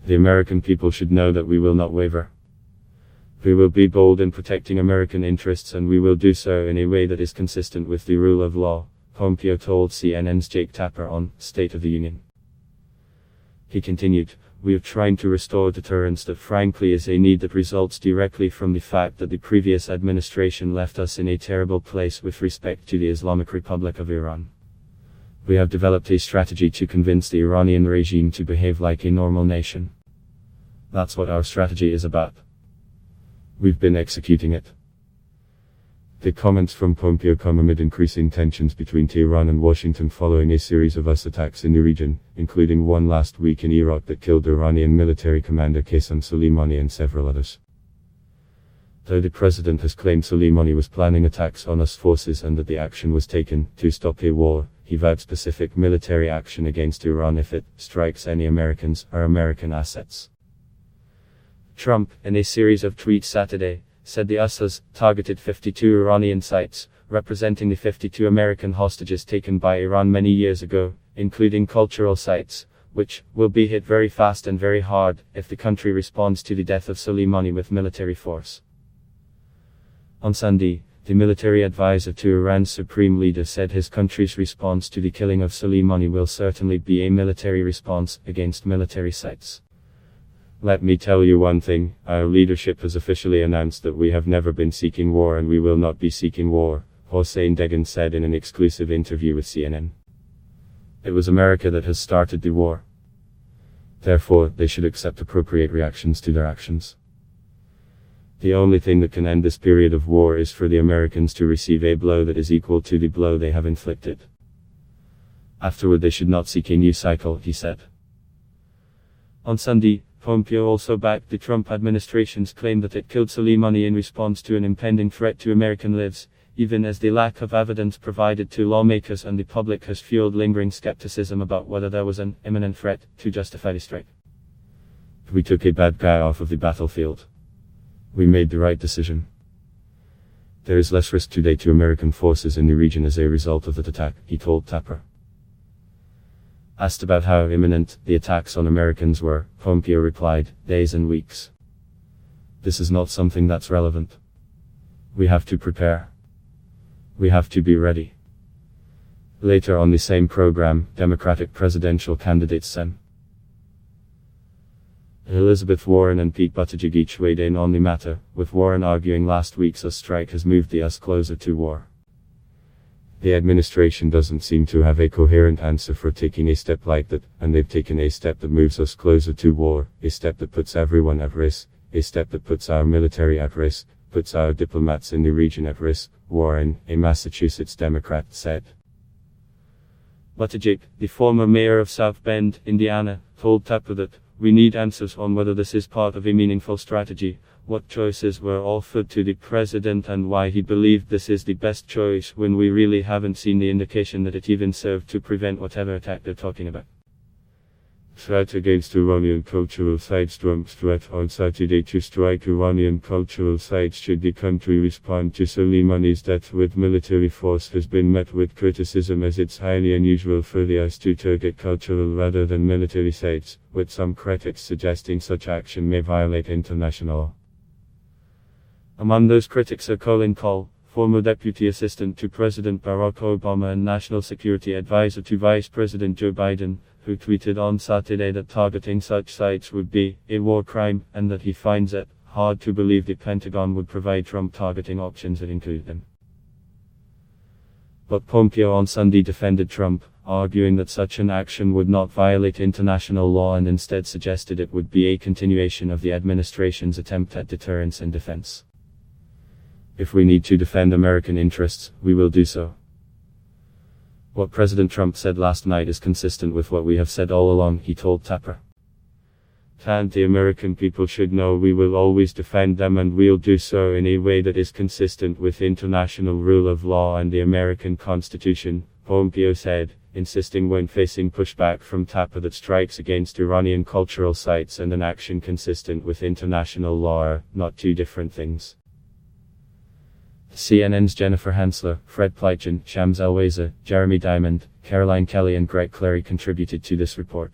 The American people should know that we will not waver. We will be bold in protecting American interests, and we will do so in a way that is consistent with the rule of law, Pompeo told CNN's Jake Tapper on State of the Union. He continued, "We are trying to restore deterrence that frankly is a need that results directly from the fact that the previous administration left us in a terrible place with respect to the Islamic Republic of Iran. We have developed a strategy to convince the Iranian regime to behave like a normal nation. That's what our strategy is about. We've been executing it." The comments from Pompeo come amid increasing tensions between Tehran and Washington following a series of US attacks in the region, including one last week in Iraq that killed Iranian military commander Qasem Soleimani and several others. Though the president has claimed Soleimani was planning attacks on US forces and that the action was taken to stop a war, he vowed specific military action against Iran if it strikes any Americans or American assets. Trump, in a series of tweets Saturday, said the US has targeted 52 Iranian sites, representing the 52 American hostages taken by Iran many years ago, including cultural sites, which will be hit very fast and very hard if the country responds to the death of Soleimani with military force. On Sunday, the military advisor to Iran's supreme leader said his country's response to the killing of Soleimani will certainly be a military response against military sites. "Let me tell you one thing, our leadership has officially announced that we have never been seeking war and we will not be seeking war," Hossein Degan said in an exclusive interview with CNN. "It was America that has started the war. Therefore, they should accept appropriate reactions to their actions. The only thing that can end this period of war is for the Americans to receive a blow that is equal to the blow they have inflicted. Afterward they should not seek a new cycle," he said. On Sunday, Pompeo also backed the Trump administration's claim that it killed Soleimani in response to an impending threat to American lives, even as the lack of evidence provided to lawmakers and the public has fueled lingering skepticism about whether there was an imminent threat to justify the strike. "We took a bad guy off of the battlefield. We made the right decision. There is less risk today to American forces in the region as a result of that attack," he told Tapper. Asked about how imminent the attacks on Americans were, Pompeo replied, "Days and weeks. This is not something that's relevant. We have to prepare. We have to be ready." Later on the same program, Democratic presidential candidates Sen. Elizabeth Warren and Pete Buttigieg each weighed in on the matter, with Warren arguing last week's US strike has moved the US closer to war. "The administration doesn't seem to have a coherent answer for taking a step like that, and they've taken a step that moves us closer to war, a step that puts everyone at risk, a step that puts our military at risk, puts our diplomats in the region at risk," Warren, a Massachusetts Democrat, said. Buttigieg, the former mayor of South Bend, Indiana, told Tapper that, "We need answers on whether this is part of a meaningful strategy, what choices were offered to the president and why he believed this is the best choice when we really haven't seen the indication that it even served to prevent whatever attack they're talking about." Threat against Iranian cultural sites. Trump's threat on Saturday to strike Iranian cultural sites should the country respond to Soleimani's death with military force has been met with criticism, as it's highly unusual for the US to target cultural rather than military sites, with some critics suggesting such action may violate international law. Among those critics are Colin Kahl, former Deputy Assistant to President Barack Obama and National Security Advisor to Vice President Joe Biden, who tweeted on Saturday that targeting such sites would be a war crime, and that he finds it hard to believe the Pentagon would provide Trump targeting options that include them. But Pompeo on Sunday defended Trump, arguing that such an action would not violate international law and instead suggested it would be a continuation of the administration's attempt at deterrence and defense. "If we need to defend American interests, we will do so. What President Trump said last night is consistent with what we have said all along," he told Tapper. "And the American people should know we will always defend them, and we'll do so in a way that is consistent with international rule of law and the American Constitution," Pompeo said, insisting when facing pushback from Tapper that strikes against Iranian cultural sites and an action consistent with international law are not two different things. CNN's Jennifer Hansler, Fred Pleitgen, Shams El-Wazir, Jeremy Diamond, Caroline Kelly and Greg Clary contributed to this report.